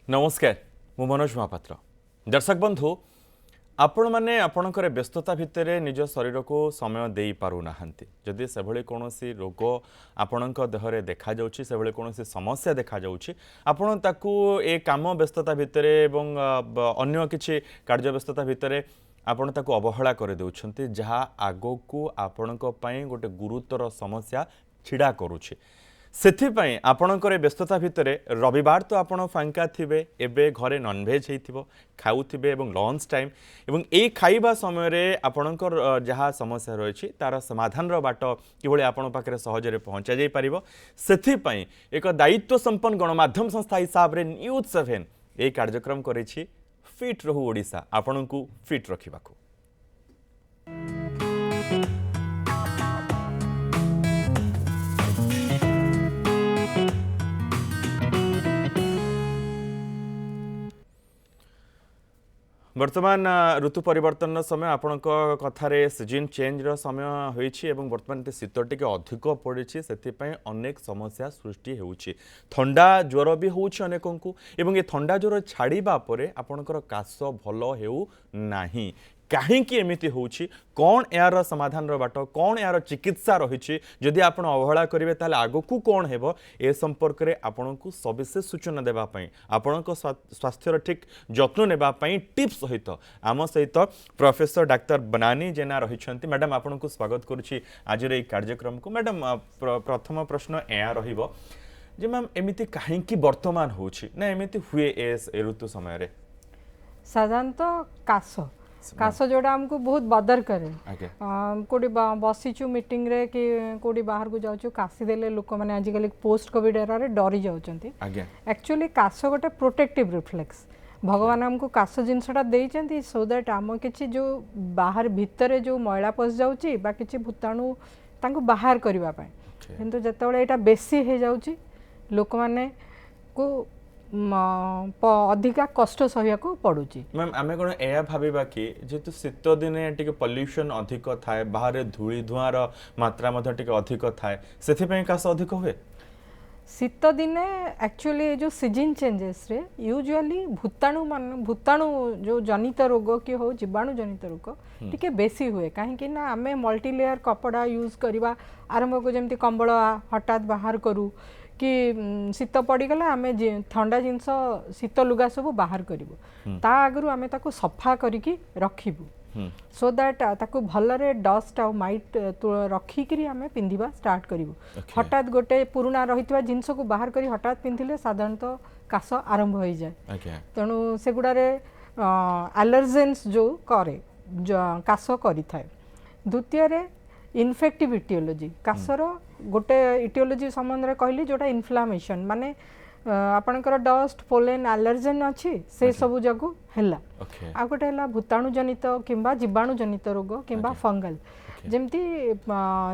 नमस्कार मु मनोज महापात्र दर्शक बंधु आपण मैंने आपणकर व्यस्तता भितर निज शरीर को समय दे पारु नाहंती जदि से भली कोनोसी रोग आपणक देहरे देखा जाउछि से भली कोनोसी समस्या देखा जाउछि आपण ताकू ए काम व्यस्तता भितर एवं अन्य किछि कार्य व्यस्तता भितर आपण ताकू अवहेला कर देउछंती जहा आगो को आपणक पई गोटे गुरुतर समस्या छिड़ा करूछि सेथिपाई आपणकर व्यस्तता भितर रविवार तो आपण फांका थिबे एबे घरे नॉनवेज हेइथिबो खाउथिबे एवं लंच टाइम एवं ए खाइबा समय रे आपणकर जहा समस्या रहिछि तार समाधान रो बाट किबोले आपण पाखरे सहज रे पहुंचा जाई परिबो सेथिपाई एक दायित्व संपन्न गणमाध्यम संस्था हिसाब रे न्यूज 7 ए कार्यक्रम करिछि फिट रहू ओडिसा आपणकू फिट रखिबाकू वर्तमान ऋतु परिवर्तन समय आपण कथारे सीजन चेंज रो समय होईछि एवं वर्तमान शीत टिके अधिक पड़िछि सेथिपई अनेक समस्या सृष्टि हेउछि ठंडा ज्वर भी होउछि अनेकंकु एवं ये ठंडा ज्वर छाड़ीबा परे आपणकर काश भलो हेउ नाही कहीं एमती होउछि कौन यार समाधान रो बाट कौन यार चिकित्सा रही जदि आपण अवहेला करेंगे ताले आगो को कौन हेबो ए संपर्क रे आपण को सविशेष सूचना देबा पई आपण को स्वास्थ्यर ठीक जत्न नेबा पई टिप्स सहित आम सहित प्रोफेसर डाक्टर बनानी जेना रहिछंती मैडम आपण को स्वागत करूछि आज रे कार्यक्रम को मैडम प्रथम प्रश्न एया रहिबो जे मैम एमिति कहीं वर्तमान होउछि ना एमिति हुए एस ऋतु समय रे साधारणतः काश जोड़ा हमको बहुत बदर करे कोडी बसीचु मीटिंग रे कि कोडी बाहर को जाउछु काशी देले लोक माने आजिकल पोस्ट कोविड एरा रे डरी जाउचंती एक्चुअली काश गोटे प्रोटेक्टिव रिफ्लेक्स भगवान हमको काश जिनसटा देइचंती सो दैट आम किछि जो बाहर भितरे जो मैला पस जाउची बा किछि भूताणु तांको बाहर करबा पय किंतु जतबेले एटा बेसी हे जाउची लोक माने को अधिका कष्ट सहिया को पड़ुची मैम आमे कोन एया भाबीबा कि जेतु शीत दिने टिके पोल्यूशन अधिक थाए बाहर धूली धुआर मात्रा मध्ये टिके अधिक थाए सेथि पय कास अधिक हुए शीत दिने एक्चुअली जो सीजन चेंजेस रे यूजुअली भूताणु जो जनित रोग कि हो जीवाणु जनित रोग टिके बेसी हुए कहीं ना आमे मल्टी लेयर कपड़ा यूज करवा आरंभ को जेमती कंबल हठात बाहर करू कि शीत पड़गला आम ठंडा जिनस शीत लुगा सब बाहर करूँ ता आगु आम सफा करिकी रखिबु सो दैट ताकू भलरे डस्ट आ माइट रखिकी आम पिंधिबा स्टार्ट करूँ हठात गोटे पुराना रही जिनस को बाहर करी हठात पिंधिले साधारणतः काश आरंभ हो जाए तेणु सेगुड़े एलर्जेन्स जो करे काश करि थाए द्वितीय इन्फेक्टिव इटियोलॉजी काशर गोटे इटियोलॉजी संबंध कहली जोटा इन्फ्लामेशन माने आपणकर डस्ट पोलेन एलर्जेन अच्छी से सब जगू हैला आ गोटे हैला भूताणु जनित किंबा जीवाणु जनित रोग किंबा फंगल जेमती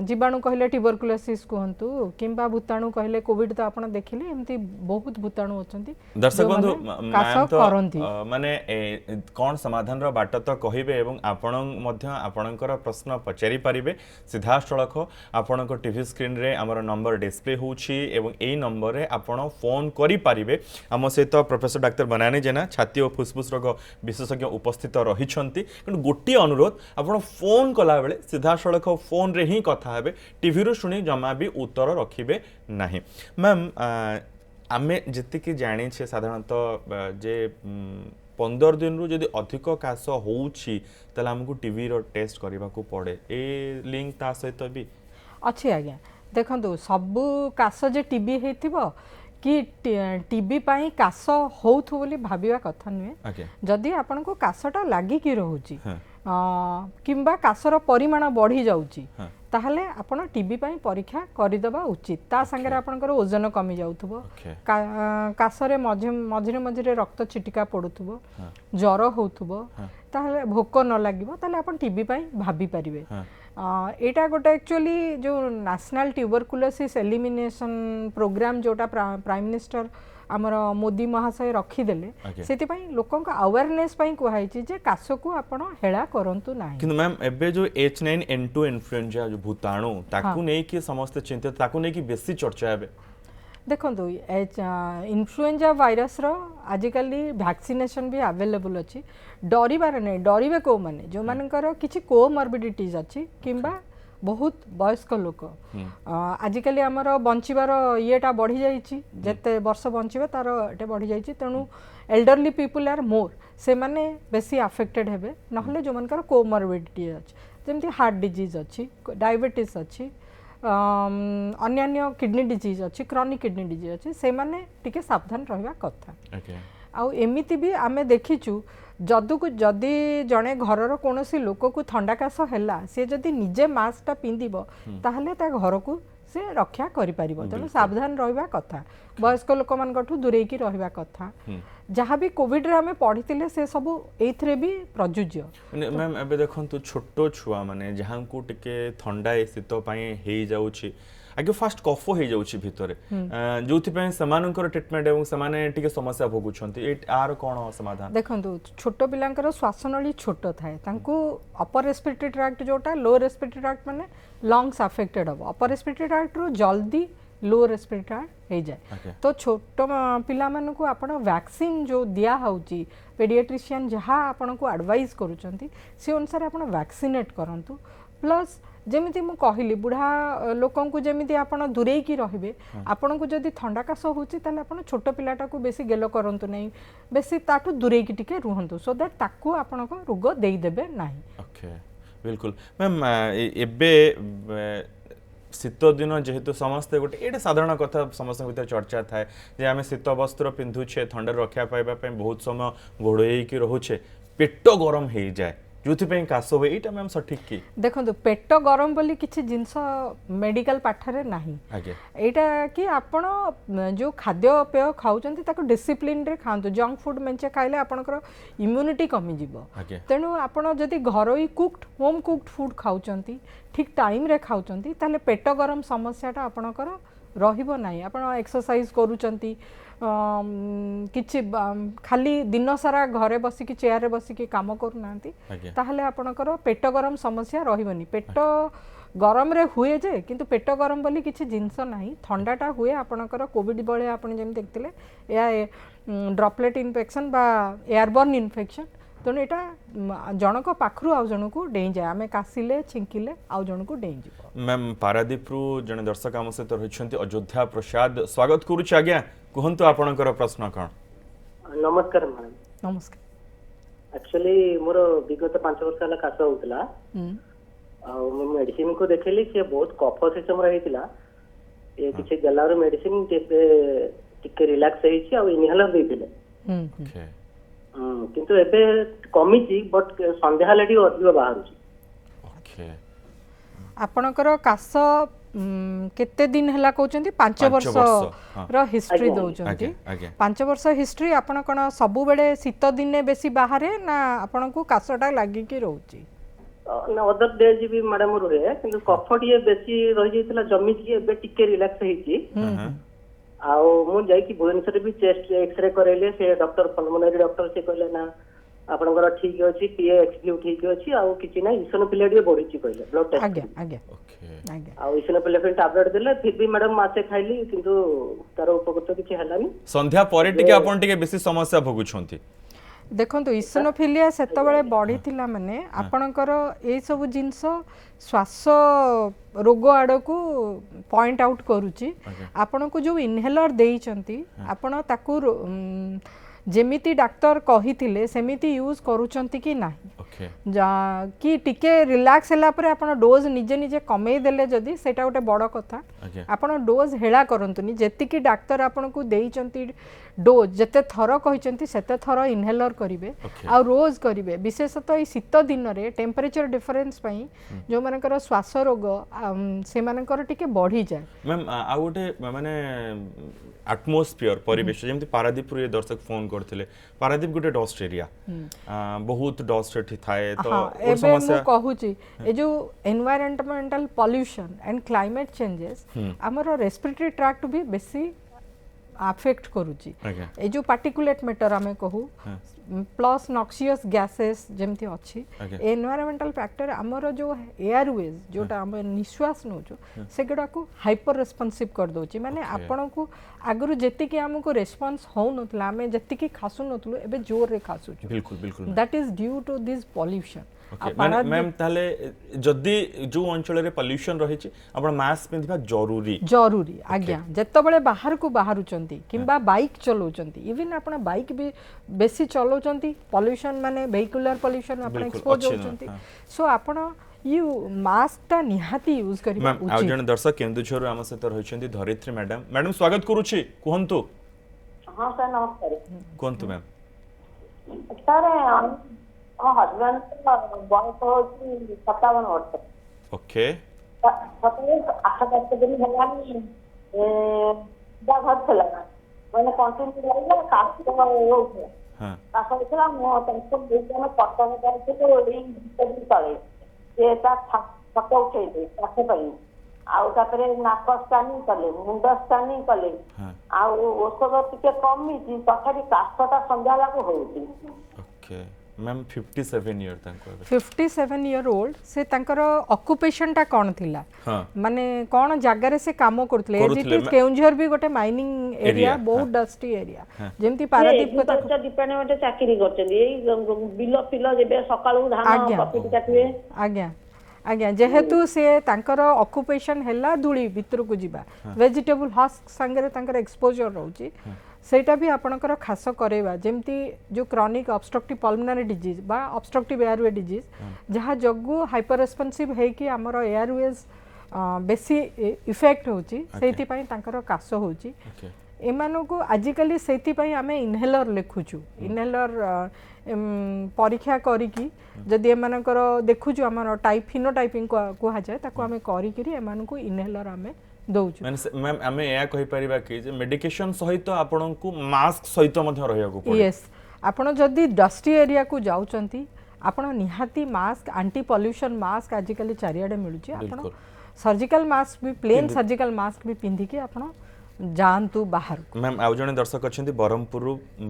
जीवाणु कहले ट्यूबरकुलोसिस कहंतु किंबा भूताणु कहले कोविड तो आपण देखिले एमती बहुत भूताणु अछंती दर्शक बंधु काश करंती माने कोन समाधान रो बाट तो कहिबे एवं आपण मध्य आपणकर प्रश्न पचारि परिबे सीधा सड़क आपणको टीवी स्क्रीन रे हमर नंबर डिस्प्ले होउछि एवं एई नंबर रे आपण फोन करि परिबे हम सहित प्रोफेसर डाक्टर बनानी जेना छाती और फुसफुस रोग विशेषज्ञ उपस्थित रहिछंती किंतु गोटी अनुरोध आपण फोन कला बेले सीधा सड़क फोन रे ही कथा हेबे टीवी रो सुनी जमा भी उत्तर रखिबे नाही मैम आमे जति कि जानि छे साधारणतः जे 15 दिन रु जदि अधिक काश होउछि तले हमकु टीवी रो टेस्ट करबा को पड़े ए लिंक ता सहित भी अच्छी आज्ञा देखंतु सब काश जे टीबी हेथिबो कि टीबी पाई काश होउथु बोली भाबिवा कथा नुहे जदि आपन को काशटा लागि कि रहउची किंबा काशर परिमाण बढ़ी जाउची ताहले आपण टीबी पाई परीक्षा करिदबा उचित ता संगे आपनकर ओजन कमी जाउथबो काशरे मझिरे मझिरे रक्त छिटिका पडुथबो ज्वर होउथबो ताहले भोक न लागिबो ताहले आपण टीबी पाई भाबी परिबे एटा गोटे एक्चुअली जो नेशनल ट्यूबरकुलोसिस एलिमिनेशन प्रोग्राम जोटा प्राइम मिनिस्टर आमर मोदी महाशय रखीदेले से लोक अवेयरनेस कहई जे काश को आपण हेला करंतु नाही किंतु मैम एबे जो H9N2 इन्फ्लुएंजा जो भूताणु ताकू नै कि समस्त चिंतित ताकू नै कि बेसी चर्चा हेबे देखो इन्फ्लुएंजा वायरस रो आजिकल वैक्सीनेशन भी अवेलेबल अच्छी डरबार नहीं डरवे कौ मैंने जो मानकर किसी कोमॉर्बिडिटीज अच्छी किंबा बहुत वयस्क लोक आजिकल आमर बंचार येटा बढ़ी जाइए जिते वर्ष बंचे तार ये बढ़ी जाइए तेणु एल्डरली पीपुल आर मोर से माने बेसी अफेक्टेड हेबे नहले जो मानकर कोमॉर्बिडिटी अच्छी जमती हार्ट डिजीज अच्छी डायबिटीज अच्छी अन्य किडनी डिजीज अच्छी क्रॉनिक किडनी डिजीज अच्छी से माने टिके सावधान रहिबा कथा आउ एमिति भी आमे देखिचु जदि जड़े घर कौन लोक को थंडा काश है सी जदि निजे मास्कटा पिंधिब ताहले ता घर को से रक्षा करि परिबो तेणु सावधान रहिबा कथा वयस्क लोक मानकठु दूरेकी रहिबा कथा जहाँ भी कोविड रे हमें पढ़ी से सब एथरे भी प्रजुज्य मैम एबे देखंतु छोटो छुआ माने जहाँ को टिके थंडा शीत पई हे जाउछि आगे फास्ट कफ हो जाउछि भितरे जोथि पई समानकर ट्रीटमेंट एवं समाने टिके समस्या भोगुछंती ए आर कोन समाधान देखंतु छोटो पिलांकर श्वासनली छोटो थाए तांको अपर रेस्पिरेटरी ट्रैक्ट जोटा लो रेस्पिरेटरी ट्रैक्ट माने लंग्स अफेक्टेड हो अपर रेस्पिरेटरी ट्रैक्ट रो जल्दी लो रेस्पिरेटरी हो जाए तो छोट पिला मानक आपण वैक्सीन जो दिया होउची पेडियाट्रिशियन जहाँ आपण को एडवाइस करूचंती से अनुसार आपण वैक्सीनेट करंतु प्लस जेमिति मु कहली बुढ़ा लोकन को जेमिति आपण दूरे की रहिबे आपण को जदि ठंडा काश होची ताले आपण छोट पिलाटा को बेसी गेलो करंतु नहीं बेसी ताटू दूरे की टिके रुहंतु सो दैट ताकू आपण को रोग देई देबे नाही ओके बिल्कुल मैम एबे शीत दिन जेहेतु समस्ते गोटे ये साधारण कथा समस्त भीतर चर्चा थाए जे आम शीत वस्त्र पिंधुचे ठंडा रक्षा पाइबा बहुत समय घोड़े रोचे पेट गरम हो जाए जो काश हुए यहाँ मैम सठिक कि देखो पेट गरम बोली किसी जिनस मेडिकल पाठरे नहीं यहाँ कि आपण जो खाद्य पेय खाऊँ डिसिप्लिन रे खातु जंक फूड मेचे खाइले आपणकर इम्यूनिटी कमी जीव तेणु आपण जदि घरोई कुक्ड होम कुक्ड फूड खाऊँ ठीक टाइम रे खाऊँ ताले पेट गरम समस्याटा आपणकर रहिबो नाही आपण एक्सरसाइज करूचंती किछि खाली दिन सारा घरे बसिकी चेयर रे बसिकी काम करूनांती ताहले आपणकर पेट गरम समस्या रहिबनी पेट गरम रे हुए जे किंतु पेट गरम बोली किछि जिंस नाही ठंडाटा हुए आपणकर कोविड बळे आपण जेम देखतिले या ड्रॉपलेट इन्फेक्शन बा एयरबोर्न इन्फेक्शन तेणु यहाँ जनक पाखु आउ जन को डेई जाए आम काशिले छिंकिले आउ जन को डेई जीव मैम पारादीप जड़े दर्शक आम सहित रही अयोध्या प्रसाद स्वागत करुच्ची आज्ञा कहतु आपणकर प्रश्न कौन नमस्कार मैडम नमस्कार एक्चुअली मोर विगत 5 वर्ष है काश होता मेडिसिन को देखली से बहुत कफ सिस्टम रहीला ये किसी गलार मेडिसिन टिके रिलैक्स होइछि आ इनहेलर देथिले किंतु एबे कमिछि बट संध्या हेले टी अधिक बाहरुछि ओके आपणकर काश केते दिन हला कहउचंती 5 वर्ष रो हिस्ट्री दउचंती 5 वर्ष हिस्ट्री आपण कोन सबु बेले शीत दिने बेसी बाहरे ना आपण को काशटा लागि की रहउची ना अदर डे भी मैडम रहे किंतु कफ टी बेसी रहि जैतला जमी की एबे टिके रिलैक्स हेछि आउ मु जाई कि भुवनेश्वर भी चेस्ट एक्सरे करेले से डॉक्टर पल्मोनरी डॉक्टर से कहले ना आपनकर ठीक अछि पीएक्सक्यू ठीक अछि आउ किछि ना इसोनोफिलिया बढ़ी छि कहले ब्लड टेस्ट आगे आगे ओके आउ इसोनोफिलिया टैबलेट देले फिर भी मैडम मासे खाइली किंतु तार उपकृत किछि हलानी संध्या परे टिके आपन टिके बेसी समस्या भोगुछंती देखो इसोनोफिलिया सेतबेले बढ़ी थिला माने आपणकर ए सब जिंस श्वास रोग आड़ को पॉइंट आउट करूची आपण को जो इनहेलर देइचंती आपण ताकू जेमिति डाक्टर कहिथिले सेमिति यूज करूचंती कि नाही कि टिके रिलैक्स हैला परे आपण डोज निजे निजे कमे देले जदी सेटा गोटे बड़ कथा आपण डोज हेला करंतुनी जेति कि डाक्टर आपण को देइचंती डोज जते थर कहिचंती सेते थर इनहेलर करिवे आ रोज करिवे विशेषतः ई शीत दिन रे टेम्परेचर डिफरेंस पई जो मानकर श्वास रोग से मानकर टिके बढ़ी जाए मैम आ गोटे माने एटमॉस्फेयर परिवेश जेमति पारादीप रे दर्शक फोन करथिले पारादीप गोटे डस्ट एरिया बहुत डस्ट एठी थाए तो और समस्या मु कहूची ए जो environmental pollution and climate changes हमर रेस्पिरेटरी ट्रैक्ट भी बेसी अफेक्ट करूची आज्ञा ए जो पार्टिकुलेट मैटर आमे कहू प्लस नॉक्सियस गैसेस जेमती अच्छी आज्ञा एनवायरमेंटल फैक्टर आमर जो एयरवेज जोटा आम निश्वास नौचु सेगुड़ा को हाइपर रेस्पॉन्सिव कर दोची माने आपण को आगरु जेतिकी हमको रेस्पॉन्स हो नथला आमे जेतिकी खासु नथलु एबे जोर रे खासु बिल्कुल बिल्कुल that is due to this pollution ma'am ताले जदि जो अंचल रे पॉल्यूशन रही आपण मास्क पिंधिबा जरूरी आज्ञा जेतबेले बाहर को बाहरुचंती किंबा बाइक चलाउचंती इवन आपण बाइक भी बेसी चलाउचंती पॉल्यूशन माने वेहिकुलर पॉल्यूशन आपण एक्सपोज होचंती सो आपण यू मास्क ता निहाती यूज करिबा मैम आ जण दर्शक केंदुझर आम सहित रहिछंती धरित्री मैडम स्वागत करूची कुहंतु हाँ सर नमस्कार कुहंतु मैम सर हजबैंड बयस हूँ 57 वर्ष ओके 8-10 दिन है घर ଥିଲା ମାନେ କଣ୍ଟିନ୍ୟୁ ଲାଗିଲା କାଶ ହଉଥିଲା କାଶ ହଉଥିଲା ମୁଁ ତାଙ୍କୁ ଦେଇକି ଆମେ କଟକ ଯାଇଥିଲୁ ଏଇ 2 ଦିନ ତଳେ ସେ ତା ଫଟୋ ଉଠେଇଲେ କାଶ ପାଇଁ ଆଉ ତାପରେ ନାକ ସ୍କାନିଂ କଲେ ମୁଣ୍ଡ ସ୍କାନିଂ କଲେ ଆଉ ଔଷଧ ଟିକେ କମିଛି ତଥାପି କାଶଟା ସନ୍ଧ୍ୟା ଲାଗୁ ହଉଛି ओके मैम 57 इयर तांको 57 इयर ओल्ड से तांकर ऑक्युपेशन टा कोन थिला हां माने कोन जागा रे से काम करथले एजिटी केउंझर भी गोटे माइनिंग एरिया बहुत डस्टी एरिया जेमती पारादीप को ताको डिपार्टमेंट चाकरी करछन एई बिलो फिलो जेबे सकाळू धान कॉपी काटिवे आज्ञा आज्ञा जेहेतु से तांकर ऑक्युपेशन हैला धूली भीतर को जीवा वेजिटेबल हस्क संगे तांकर एक्सपोजर रहउची सेटा भी आपणकर खास करेबा जेमती जो क्रॉनिक ऑब्स्ट्रक्टिव पल्मोनरी डिजीज बा ऑब्स्ट्रक्टिव एयरवे डिजीज जहाँ जगू हाइपर रेस्पॉन्सिव है कि हमर एयरवेज बेसी इफेक्ट होची सेति पई तांकर कास होची एमानो को आजिकली सेति पई हमें इनहेलर लिखुछु इनहेलर परीक्षा करिकी जदि एमानकर देखुछु हमर टाइप फिनोटाइपिंग को जाय ताको हमें करिकरी एमानो को इनहेलर हमें दउछु मैम हमें या कहि परिबा कि जे मेडिकेशन सहित आपन को मास्क सहित मध्ये रहया को पड़े यस आपण जदि डस्टी एरिया को जाउचंती आपण निहाती मास्क एंटी पॉल्यूशन मास्क आजिकली चारियाडे मिलुची आपण सर्जिकल मास्क भी प्लेन सर्जिकल मास्क भी पिंधि के आपण जानतु बाहर मैम आउ जने दर्शक अछंती बरहमपुर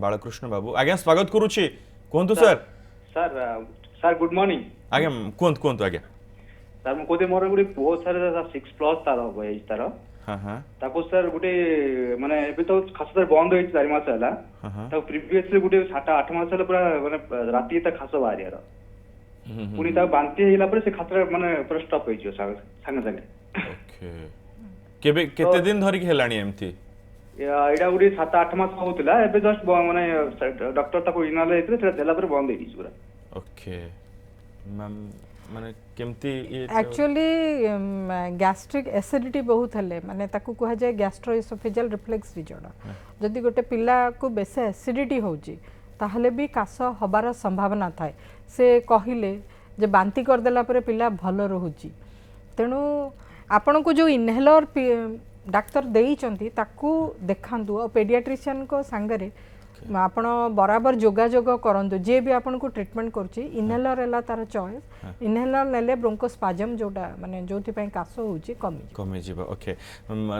बालकृष्ण बाबू आज्ञा स्वागत करूची कोंतु सर सर गुड मॉर्निंग आज्ञा कोंतु आज्ञा सर मु कोते मोर गुडी बहुत सारे 6+ तार एज तार हां हां ताको सर गुडी माने एबे तो खास तर बंद होई 4 मास हला ताको प्रीवियसली गुडी 7-8 मास हला पूरा माने राती त खास बाहर यार पुनी ता बांती हेला पर से खातर माने पूरा स्टॉप होई जो संगे ओके केबे केते दिन धरि के हेलाणी एमथी एडा गुडी 7-8 मास होतला एबे जस्ट माने डॉक्टर ताको इनाले हेतले तेरा देला पर बंद होई पूरा ओके मैम माने केमती एक्चुअली गैस्ट्रिक एसिडिटी बहुत हेले माने ताकू कहा जाय गैस्ट्रोइसोफेजियल रिफ्लेक्स डिजॉर्डर जदि गोटे पिला को बेसे एसिडिटी होची ताहले भी कास हबार संभावना थाए से कहिले जे बांती कर देला परे पिला भलो रहूची तेणु आपण को जो इनहेलर डाक्टर देइचंती ताकू देखांतु और पेडियाट्रिशियन को संगरे आपण बराबर जोगाजोग करंतु जे भी आपण को ट्रीटमेंट करछि इनहेलर एला तार चॉइस इनहेलर नेले ब्रोंकोस्पाजम जोटा माने जोथि पय कास होछि कमी जीवा ओके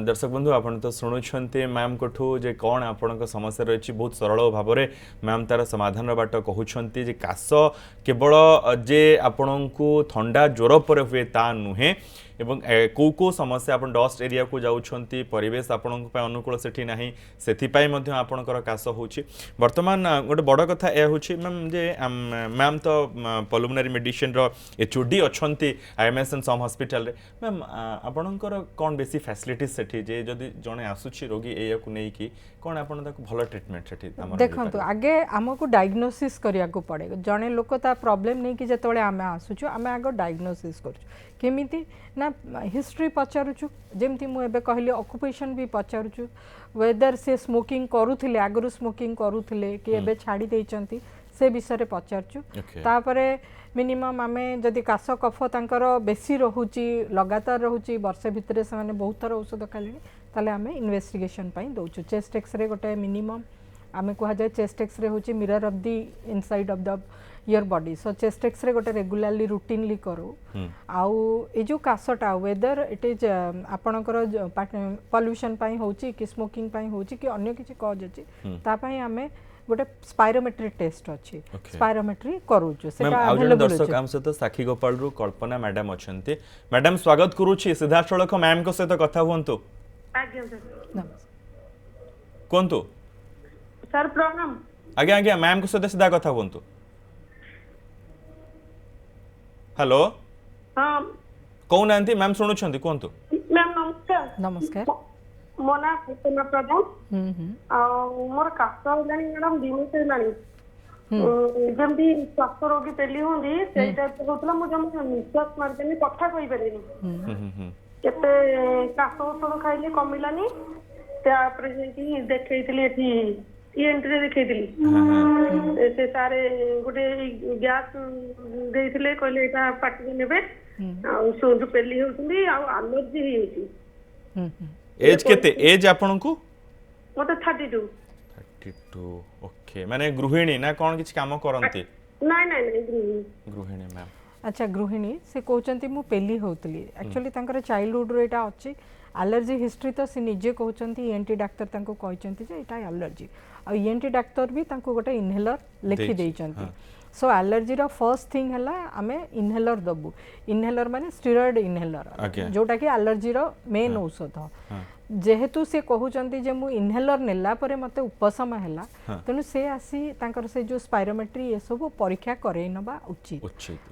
दर्शक बंधु आपण तो सुनुछंते मैम कोठू जे कोन आपण को समस्या रहिछि बहुत सरल भाबरे मैम तार समाधान बाट कहउछंती जे कास केवल जे आपण को ठंडा ज्वर पर हुए ता नुहे एवं को समस्या आपण डस्ट एरिया को जाउछंती परिवेश आपण पे अनुकूल सेठी नाही सेथि पय मध्ये आपणकर कास होछि वर्तमान गोटे बड़ कथा ए होछि मैम जे मैम तो पल्मोनरी मेडिसिन रो एचओडी अछंती आईएमएस एंड सम हॉस्पिटल रे मैम आपणकर कोन बेसी फैसिलिटीज सेठी जे जदी जने आसुछि रोगी एया को नै कि कोन आपण ताको भलो ट्रीटमेंट सेठी हमर देखंतु आगे हमको डायग्नोसिस करिया को पड़े जने लोक ता प्रॉब्लम नै कि जेतोळे आमे आसुछु आमे आगो डायग्नोसिस करछु केमिति ना हिस्ट्री पचारुछु जेमती मु एबे कहली ऑक्युपेशन भी पचारुछु वेदर से स्मोकिंग करूथिले आगरु स्मोकिंग करूथिले कि एबे छाडी देइचंती से विषय रे पचारछु तापरे मिनिमम आमे जदि कास कफ तांकर बेसी रहूची लगातार रहूची वर्ष भितरे से माने बहुत थर औषध खाली ताले आमे इन्वेस्टिगेशन पई दोछु चेस्ट एक्सरे गोटे मिनिमम आमे कहा जाय चेस्ट एक्सरे होची mirror of the inside of the your body so chest X ray गोटे रेगुलारली रूटीनली करो आउ ए जो कासटा वेदर इट इज आपणकर पॉल्यूशन पाई होची कि स्मोकिंग पाई होची कि अन्य किछि कॉज अछि ता पाई हमें गोटे स्पायरोमेट्री टेस्ट अछि स्पायरोमेट्री करूछु सेटा अवेलेबल अछि दर्शक आम सहित साखी गोपाल रु कल्पना मैडम अछंती मैडम स्वागत करूछि सिधासळख मैम को सहित कथा हुंतु आज्ञा सर कोंतु सर प्रणाम आज्ञा आज्ञा मैम को सहित सीधा कथा हुंतु हेलो हाँ कौन नांती मैम सुनुछंती कोंतु मैम नमस्कार नमस्कार मो ना कल्पना प्रधान मोर काश हेलानी मैडम दिन से हेलानी जमती स्वास्थ्य रोगी पेली होंदी सेई टाइप होतला मु जम निश्वास मारदेनी कथा कहि परिनी केते काश औषध खाइले कमिलानी तापर जेकी देखैतिली एठी ईएनटी देखैतिली से सारे गोटे गैस देइथिले कहले एटा पाटी नेबे आ सोजु पेली होतली आ एलर्जी हेची एज केते एज आपन को मते 32 ओके माने गृहिणी ना कोन किछ काम करंती नहीं नहीं नहीं गृहिणी मैम अच्छा गृहिणी से कहते मु पेली होतली एक्चुअली तांकर चाइल्डहुड रो एटा अछि एलर्जी हिस्ट्री तो से निजे कहते ईएनटी डाक्टर तांको कहचंती जे एटा एलर्जी आ ईएनटी डाक्टर भी तांको गोटे इनहेलर लिखि देइचंती सो एलर्जी रो फर्स्ट थिंग हला आमे इनहेलर दबु इनहेलर माने स्टेरॉइड इनहेलर जोटा कि एलर्जी रो मेन औषध जेहेतु से कहउचंती जे मु इनहेलर नेला परे मते उपशम हैला तनु से आसी तांकर से जो स्पायरोमेट्री ये सब परीक्षा करे नबा उचित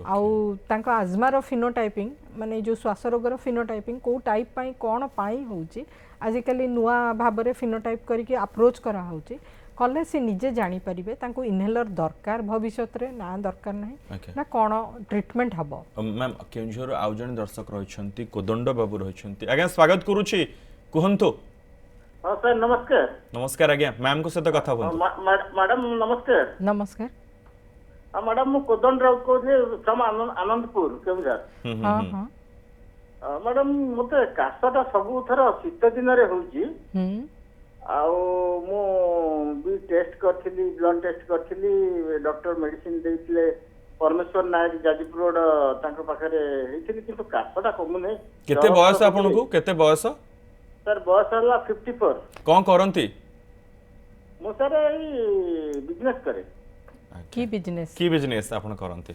आउ तांको आजमा रो फिनोटाइपिंग माने जो श्वास रोग रो फिनोटाइपिंग को टाइप पाई कोन पाई होउची आजिकली नुआ भाबरे फिनोटाइप करके अप्रोच करा होउची कले से निजे जानी परिबे तांको इनहेलर दरकार भविष्य रे ना दरकार नाही ना कोन ट्रीटमेंट हबो मैम केंझर आउ जन दर्शक रहिछंती कोदंड बाबू रहिछंती आज्ञा स्वागत करूछि कुहंतो हाँ सर नमस्कार नमस्कार आज्ञा मैम को सहित कथा बोलतो मैडम नमस्कार नमस्कार हाँ मैडम मु कोदंड राउत कहूँ फ्रॉम आनंदपुर केवुझर हाँ हाँ मैडम मते काशटा सबु थर शीत दिन रे होउची आउ मु भी टेस्ट करथिली ब्लड टेस्ट करथिली डॉक्टर मेडिसिन देइथिले परमेश्वर नायक जाजपुर रोड तांको पाखरे हेथिली किंतु काशटा कमु नै केते बयस आपन को केते बयस सर बयस हला 54 कोन करंती मु सर ई बिजनेस करे की बिजनेस आपन करंती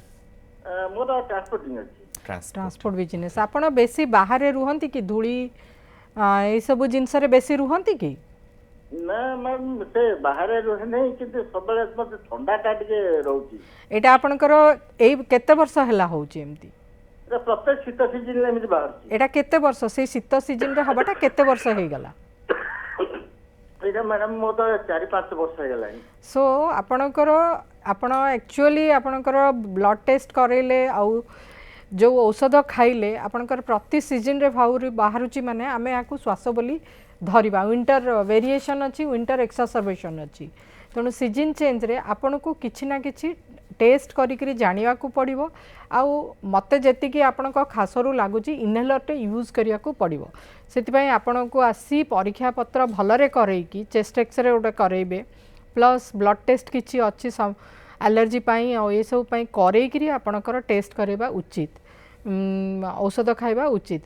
मोर ट्रांसपोर्टिंग अछि ट्रांसपोर्ट बिजनेस आपण बेसी बाहर रुहंती कि धूली ए सब जिनस रे बेसी रुहंती कि ना मैम से बाहर रहे नहीं किंतु सबले मते ठंडाटा टिके रहउची एटा आपनकर ए केते वर्ष हला होउची एमती एटा प्रत्येक शीत सीजन ले मिज बाहर एटा केते वर्ष से शीत सीजन रे हबाटा केते वर्ष हे गला एटा मैडम मो तो 4-5 वर्ष हे गला सो आपनकर आपण एक्चुअली आपनकर ब्लड टेस्ट करेले आउ जो औषध खाइले आपनकर प्रति सीजन रे बाहरुची माने आमे याकू श्वास बोली धरिबा विंटर वेरिएशन अच्छी विंटर एक्सासर्बेशन अच्छी तेणु सीजन चेंज रे आपन को किछि ना किछि टेस्ट करिकरी जानिया को पड़िबो आउ मते जेति कि आपन को खासरु लागुची इनहेलर टे यूज करिया को पड़िबो सेति पई आपन को आसी परीक्षा पत्र भलरे करई कि चेस्ट एक्सरे ओटे करैबे प्लस ब्लड टेस्ट किछि अच्छी एलर्जी पाई आ ए सब पाई करई कि आपनकर टेस्ट करबा उचित औषध खाइबा उचित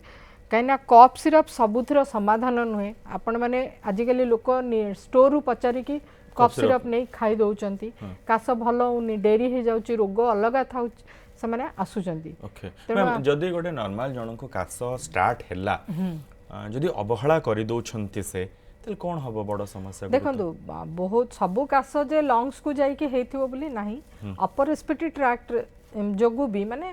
कहीं कफ सिरप सबुथर समाधान नुहे आपण मैंने आजिकल लोक स्टोर रु पचारिकी कफ सिरप नहीं खाई दौरान काश भल होनी डेरी हो जाऊँ रोग अलग था से आसुचंती जदि गोटे नॉर्मल जन को काश स्टार्ट हैला जदि अवहेला कर दउछंती से तल कोन हबो बड़ समस्या देखंतु बहुत सबु काश जे लंग्स को जाई के हेथिबो बोली नाही अपर रेस्पिरेटरी ट्रैक्ट जोगु भी माने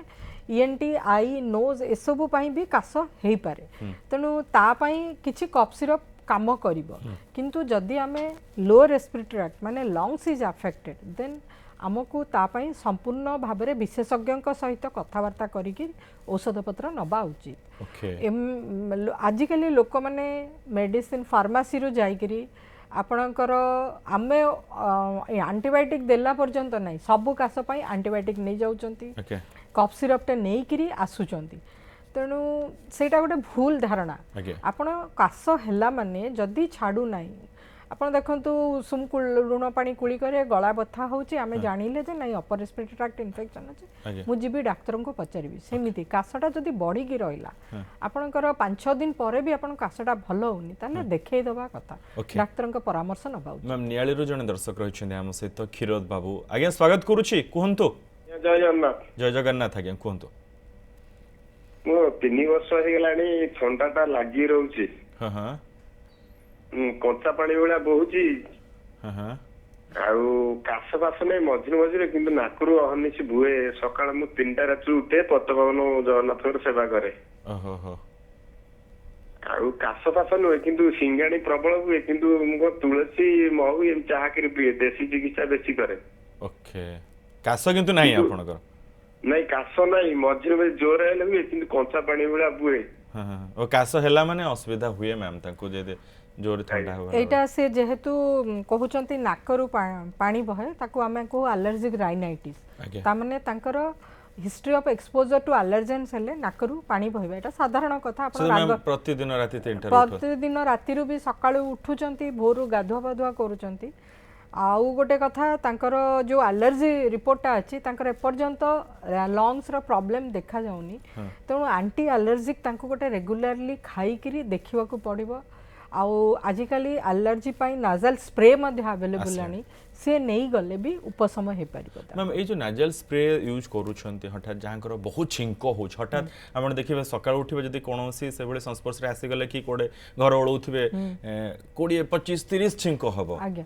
ईएनटी आई नोज ए सब पाई भी काश हेई पारे तेणु ता पाई किछि कफ सिरप काम करिवो किंतु जदि आमे लो रेस्पिरेटरी ट्रैक्ट माने लंग्स इज अफेक्टेड देन आमको ता पाई संपूर्ण भाबरे विशेषज्ञ सहित कथबार्ता करिकि औषध पत्र नबा उचित आजिकली लोक माने मेडिसिन फार्मासी रो जाइकरी आपणकर आमे एंटीबायोटिक देला पर्यंत नहीं सबु काश पाई एंटीबायोटिक नहीं जाउचंती कफ सिरप टे नहीं करी आसुचंती तेणु सेटा गोटे भूल धारणा आपण काश हैला माने जदि छाडू नाही ଆପଣ ଦେଖନ୍ତୁ ଉଷୁମ ଲୁଣ ପାଣି କୁଳି କରି ଗଳା ବଥା ହେଉଛି ଆମେ ଜାଣିଲେ ଯେ ନାଇଁ ଅପର ରେସ୍ପିରେଟରି ଟ୍ରାକ୍ଟ ଇନଫେକ୍ସନ୍ ଅଛି ମୁଁ ଯିବି ଡାକ୍ତରଙ୍କୁ ପଚାରିବି ସେମିତି କାଶଟା ଯଦି ବଢ଼ିକି ରହିଲା ଆପଣଙ୍କର 5-6 ଦିନ ପରେ ବି ଆପଣ କାଶଟା ଭଲ ହେଉନି ତାହେଲେ ଦେଖେଇ ଦେବା କଥା ଡାକ୍ତରଙ୍କ ପରାମର୍ଶ ନେବା ଉଚିତ। ମ୍ୟାମ୍ ନିଆଳିରୁ ଜଣେ ଦର୍ଶକ ରହିଛନ୍ତି ଆମ ସହିତ କ୍ଷୀରୋଦ ବାବୁ ଆଜ୍ଞା ସ୍ୱାଗତ କରୁଛି କୁହନ୍ତୁ। ଜୟ ଜଗନ୍ନାଥ। ଜୟ ଜଗନ୍ନାଥ ଆଜ୍ଞା କୁହନ୍ତୁ। ମୁଁ 3 ବର୍ଷ ହେଇଗଲାଣି ଥଣ୍ଡାଟା ଲାଗି ରହୁଛି ହଁ ହଁ କଞ୍ଚା ପାଣି ଭଳିଆ ବହୁଛି ହଁ ହଁ ଆଉ କାଶ ଫାଶ ନାହିଁ ମଝିରେ ମଝିରେ କିନ୍ତୁ ନାକରୁ ଅହର୍ନିଶି ବୁହେ ସକାଳ ମୁଁ 3ଟା ରାତିରୁ ଉଠେ ପତିତପାବନ ଜଗନ୍ନାଥଙ୍କର ସେବା କରେ ଓହୋ ହୋ ଆଉ କାଶ ଫାଶ ନୁହେଁ କିନ୍ତୁ ସିଙ୍ଗାଣି ପ୍ରବଳ ହୁଏ କିନ୍ତୁ ମୁଁ ତୁଳସୀ ମହୁ ଏମିତି ଚାହା କରି ପିଏ ଦେଶୀ ଚିକିତ୍ସା ବେଶୀ କରେ। ଓକେ କାଶ କିନ୍ତୁ ନାହିଁ ଆପଣଙ୍କର? ନାଇଁ କାଶ ନାହିଁ ମଝିରେ ମଝିରେ ଜୋର ହେଲେ ହୁଏ କିନ୍ତୁ କଞ୍ଚା ପାଣି ଭଳିଆ ବୁହେ। ହଁ ହଁ ଓ କାଶ ହେଲା ମାନେ ଅସୁବିଧା ହୁଏ ମ୍ୟାମ୍ ତାଙ୍କୁ ଯଦି ଜୋର ଥଣ୍ଡା ହେବ এইটা সে যেহেতু কহুচন্তি নাকরু পানি বহে তাকু আমি কহু আলার্জিক রাইনাইটিস তামানে তাঙ্কর হিস্ট্রি অফ এক্সপোজর টু আলার্জেন্স হেলে নাকরু পানি বহিবা এটা সাধারণ কথা আপন প্রতিদিন রাতে 3টা প্রতিদিন রাতিরু বি সকাळু উঠুচন্তি ভোরু গাধুয়া পাধুয়া କରୁচন্তি आउ गोटे कथा तांकर जो एलर्जी रिपोर्टा अच्छी तांकर एपर्यंत लंग्स रो प्रॉब्लम देखा जाउनी तेणु एंटी एलर्जिक तांको गोटे रेगुलरली खाई देखा पड़ो आउ आजिकली एलर्जी पाई नाजल स्प्रे मध्य अवेलेबल आनी से नहीं गले भी उपशम हो पारिबो। मैम ये जो नाजल स्प्रे यूज करूछंती हठात जहाँकर बहुत छिंक हो हठात आपण देखिबे सकाळ उठिबे जदी कोनोसी से बेले संस्पर्श रे आसी गले कि कोडे घर ओळौथिबे 20-25-30 छिंक हबो आज्ञा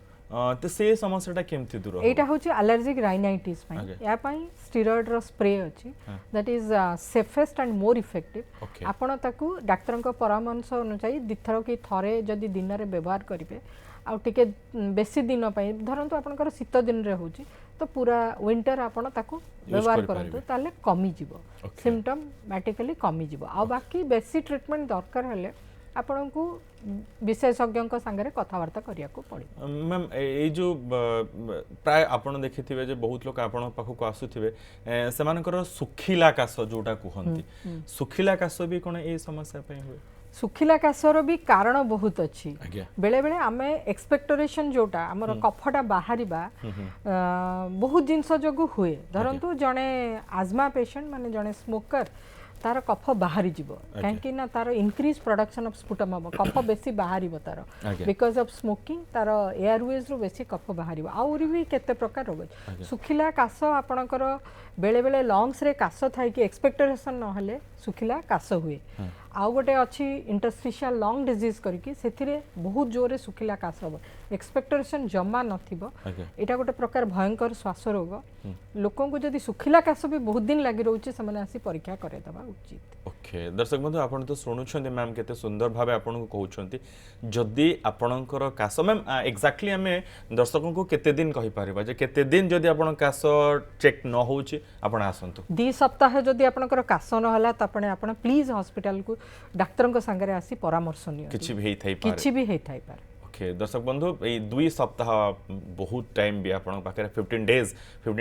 तो से समस्याटा केमती दूर एटा होची एलर्जिक राइनाइटिस पई या पई स्टेरॉइड रो स्प्रे अछि that is safest and more effective आपण ताकू डॉक्टर को परामर्श अनुसार दिथर कि थरे जदी दिन रे व्यवहार करिवे आ टिके बेसी दिन पई धरंतु आपनकर शीत दिन रे होची तो पूरा विंटर आपण ताकू व्यवहार करंतु ताले कमी जिवो सिम्पटोमैटिकली कमी जिवो आ बाकी बेसी ट्रीटमेंट दरकार हले आपन को विशेषज्ञ संगे कथबार्ता करिया को पड़े। मैम ये जो प्राय आपन देखिथिबे जे बहुत लोग आपन पाखु को आसुथिबे सेमानकर सुखिला कास जोटा कहंती सुखिला कास भी कोन ए समस्या पय होय? सुखिला कासर भी कारण बहुत अच्छी बेले बेले आमे एक्सपेक्टोरेशन जोटा हमर कफटा बाहरिबा बहुत जिंस जगु हुए धरंतु जने आजमा पेशेंट माने जने स्मोकर तार कफ बाहरी जीवो कहीं ना तार इंक्रीज प्रोडक्शन ऑफ स्पुटम हम कफ बेसी बाहरी तार बिकॉज ऑफ स्मोकिंग तार एयरवेज रो बेसी कफ बाहरी आउरी भी केते प्रकार रोग सुखिला कास आपणकर बेले बेले लंग्स रे कास थाई कि एक्सपेक्टेशन न हले सुखिला कास हुए आउ गोटे अच्छी इंटरस्टिशियल लंग डिजीज करके सेथिरे बहुत जोरे सुखिला कास हो एक्सपेक्टेशन जमा नथिबो एटा गोटे प्रकार भयंकर श्वास रोग लोकों को जदी सुखिला कास भी बहुत दिन लागि रहउची समने आसी परीक्षा करे दबा उचित। ओके दर्शक बंधु आपण तो सुनुछंती मैम केते सुंदर भाबे आपण को कहउछंती जदी आपणकर कास मैम एक्जेक्टली हमें दर्शकों को केते दिन कहि पारिबा जे केते दिन जदी आपण कास चेक न होउची आपण आसंतु 2 सप्ताह जदी आपणकर कास न हला त आपण प्लीज हॉस्पिटल को डॉक्टर संगे आसी परामर्श नियो किछि भी हेइ थाइ पारे। ओके दर्शक बंधु ये 2 सप्ताह बहुत टाइम भी आपण पाखे 15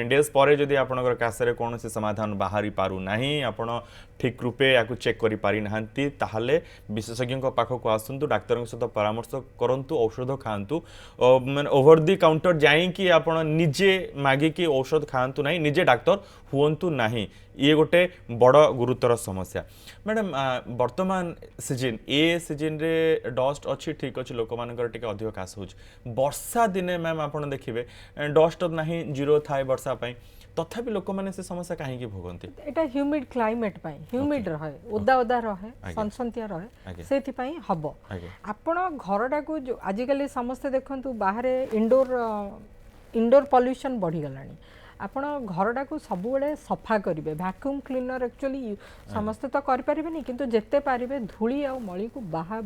डेज पर जदि आपणकर कासरे कौन से समाधान बाहरी पारु नहीं आपण ठीक रूपे या चेक करि पारि नाहंती ताहले विशेषज्ञ पाखक आसंतु डॉक्टर सहित परामर्श करंतु औषध खांतु माने ओवर दी काउंटर जाई कि आपण निजे मागी कि औषध खांतु नहीं निजे डॉक्टर हुंतु नहीं ये गोटे बड़ गुरुतर समस्या। मैडम वर्तमान सीजन ए सीजन रे डस्ट अच्छी ठीक अच्छे लोक मानकर टिके अधिक कास हो वर्षा दिने मैम आपन देखिबे डस्ट नहीं जीरो थाए वर्षा पाई तथापि लोक माने से समस्या काहे की भोगंती एटा ह्यूमिड क्लाइमेट पाई ह्यूमिड रहे ओदा ओदा रहे सनसंतिया रहे सेथि पाई हबो आपण घरटा को जो आजिकली समस्त देखंतु बाहर इंडोर पॉल्यूशन बढ़ी गलानी आपण घरटा को सब बेले सफा करेंगे वैक्यूम क्लीनर एक्चुअली समस्त तो करें किंतु जेते पारिबे धूली आ मली को बाहर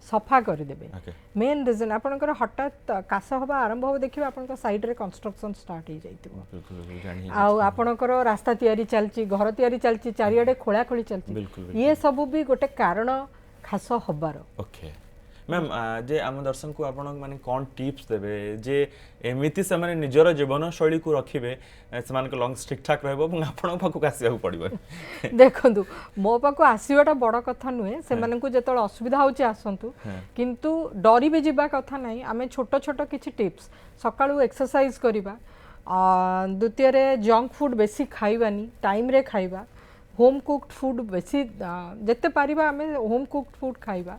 सफा करदेबे मेन रीजन आपनकर हठात कास हवा आरंभ हो देखिबे आपनकर साइड रे कंस्ट्रक्शन स्टार्ट हो जाइतिबो आ आपनकर रास्ता तयारी चलची घर तयारी चलची चारियाडे खोला खोली चलची ये सब भी गोटे कारण खास हबार। ओके मैम जे आम दर्शक को आपण माने कौन टिप्स देबे जे एमिति से माने निजर जीवन शैली को रखिबे समान को लंग्स ठीक ठाक रहबो এবং आपण पाखु आसीबा पड़िबो देखंतु मो पाखु आसीबाटा बड़ कथा नुहे से माने को जेतळ असुविधा होची आसंतु किंतु डरी बे जिबा कथा नाही आमे छोट छोट किछि टिप्स सकाळू एक्सरसाइज करिबा द्वितीय रे जंक फूड बेसी खाइबानी टाइम रे खाइबा होम कुक्ड फूड बेसी जिते पारिबा आमे होम कुक्ड फूड खाइबा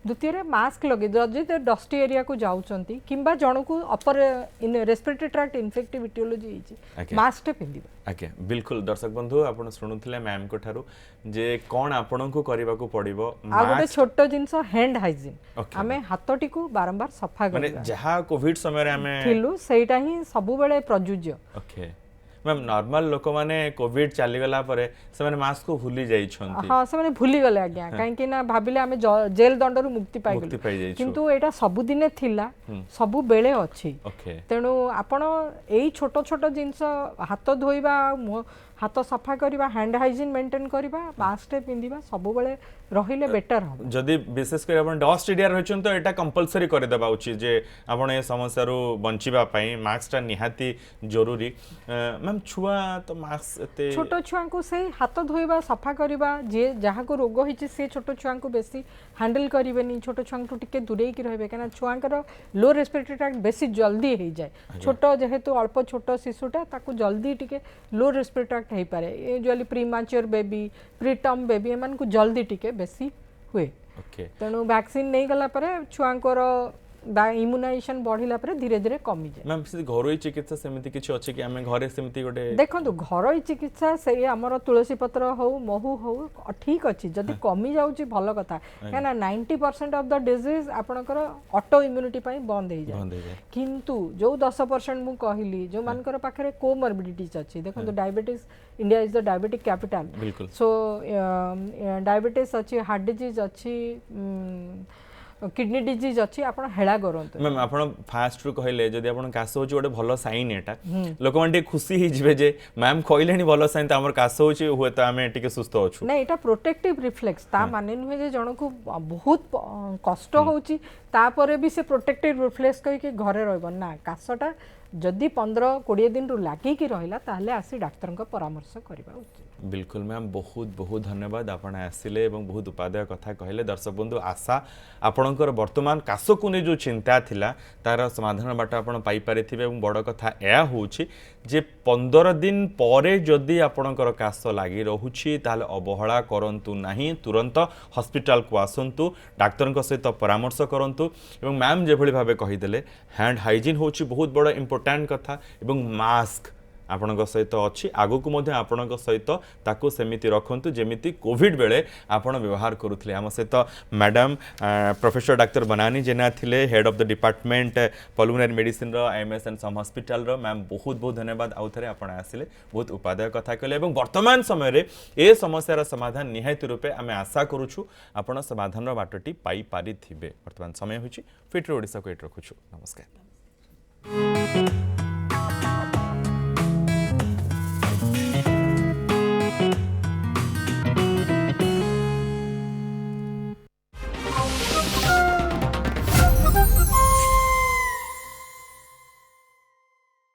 द्वितीय रे मास्क लगे जदि डस्टी एरिया को जाउचंती किंबा जण को अपर इन रेस्पिरेटरी ट्रैक्ट इन्फेक्टिव इटियोलॉजी हिची मास्क पिंदिबा ओके बिल्कुल दर्शक बंधु आपण सुनुथिले मैम को ठारू जे कोन आपण को करबा को पड़िबो आ गोटे छोट जिंस हैंड हाइजीन आमे हाथटी को बारंबार सफा माने जहा कोविड समय रे आमे थिलु सेटा ही सब बेले प्रयुज्य ओके मैम नॉर्मल लोक माने कोविड चली गला परे से माने मास्क को भूली जाई छंती हां से माने भूली गले आज्ञा काहे कि ना भाबिले आमे जेल दंडरू मुक्ति पाइ गेल किंतु एटा सब दिने थिला सब बेले अछि ओके तेनु आपण एई छोट छोट जिंस हाथ धोइबा हाथ सफा करबा हैंड हाइजीन मेंटेन करबा मास्क पिंदिबा सब बेले रहिले बेटर हो जदि विशेष कर आपण डस्ट एरिया रहछन तो एटा कंपलसरी करे देबा उचित जे आपण ए समस्या रो बंचिबा पई मास्क टा निहाती जरूरी मैम छुआ तो मास्क एते छोट छुआ को से हाथ धोइबा सफा करबा जे जहा को रोग हिची से छोट छुआ को बेसी हैंडल करिवेनी छोट छुआ को टिके दूरेई की रहबे केना छुआंकर लो रेस्पिरेटरी ट्रैक्ट बेसी जल्दी हे जाय छोट जेहेतु अल्प छोट शिशुटा ताकू जल्दी टिके लो रेस्पिरेटरी हो पारे usually premature baby preterm baby एमन को जल्दी टिके बेसी हुए तेणु वैक्सीन नहीं गला परे छुआंकर इम्यूनाइजेशन बढ़िला परे धीरे धीरे कमी जाए मैम से घरोई चिकित्सा सेमिति किछ अछि कि हमें घरे सेमिति गोटे देखंतु घरोई चिकित्सा से हमर तुलसी पत्र हो महू हो ठीक अछि जदि कमी जाउची भलो कथा काना 90% ऑफ द डिजीज आपनकर ऑटो इम्यूनिटी पई बंद हे जाय किंतु जो 10% मु कहिली जो मानकर पाखरे कोमॉर्बिडिटीज अछि देखंतु diabetes India is the diabetic capital so diabetes अछि हार्ट डिजीज अछि किडनी डिजीज अछि आपण हेळा करंतु मैम आपण फास्ट रु कहले जदि आपण कास होची गोटे भलो साइन एटा लोक माने खुशी हि जिवे जे मैम कहलेनी भलो साइन त हमर कास होची हुए त हमें टिके सुस्त होछु नै एटा प्रोटेक्टिव रिफ्लेक्स ता माने नुहे जे जण को बहुत कष्ट होची ता परे भी से प्रोटेक्टिव रिफ्लेक्स कहि के घरे रहबो ना कासटा जदि 15-20 दिन रु लागी की रहिला ताहले आसी डाक्टर को परामर्श करबा उचित बिल्कुल मैम बहुत बहुत धन्यवाद आपण आसिले एवं बहुत उपादेय कथा कहले दर्शक बंधु आशा आपणकर वर्तमान कास को ने जो चिंता थिला तार समाधान बाट आपण पाई पारिथिबे एवं बड़ कथा एया होउची जे 15 दिन परे जदि आपणकर कास लागि रहुची ताले अवहेला करंतु नाही तुरंत हॉस्पिटल को आसंतु डाक्टर को सहित परामर्श करंतु एवं मैम जे भली भाबे कहि देले हैंड हाइजीन होउची बहुत बड़ इंपोर्टेंट कथा एवं मास्क आपणक सहित अच्छी आगु को मध्य आपणक सहित ताकू सेमिति रखंतु जेमिति कोविड बेले आपण व्यवहार करुथले हम सहित madam professor doctor Banani Jena थिले head of the department pulmonary medicine रो एमएस एंड सम हॉस्पिटल रो मैम बहुत बहुत धन्यवाद आउ थरे आपण आसिले बहुत उपादेय कथा कहले एवं वर्तमान समय रे ए समस्या समाधान निहायत रूपे आमे आशा करूछु आपण समाधान रो बाटटी पाई पारि थिबे वर्तमान समय होची फिट ओडिसा को एट रखुछु नमस्कार।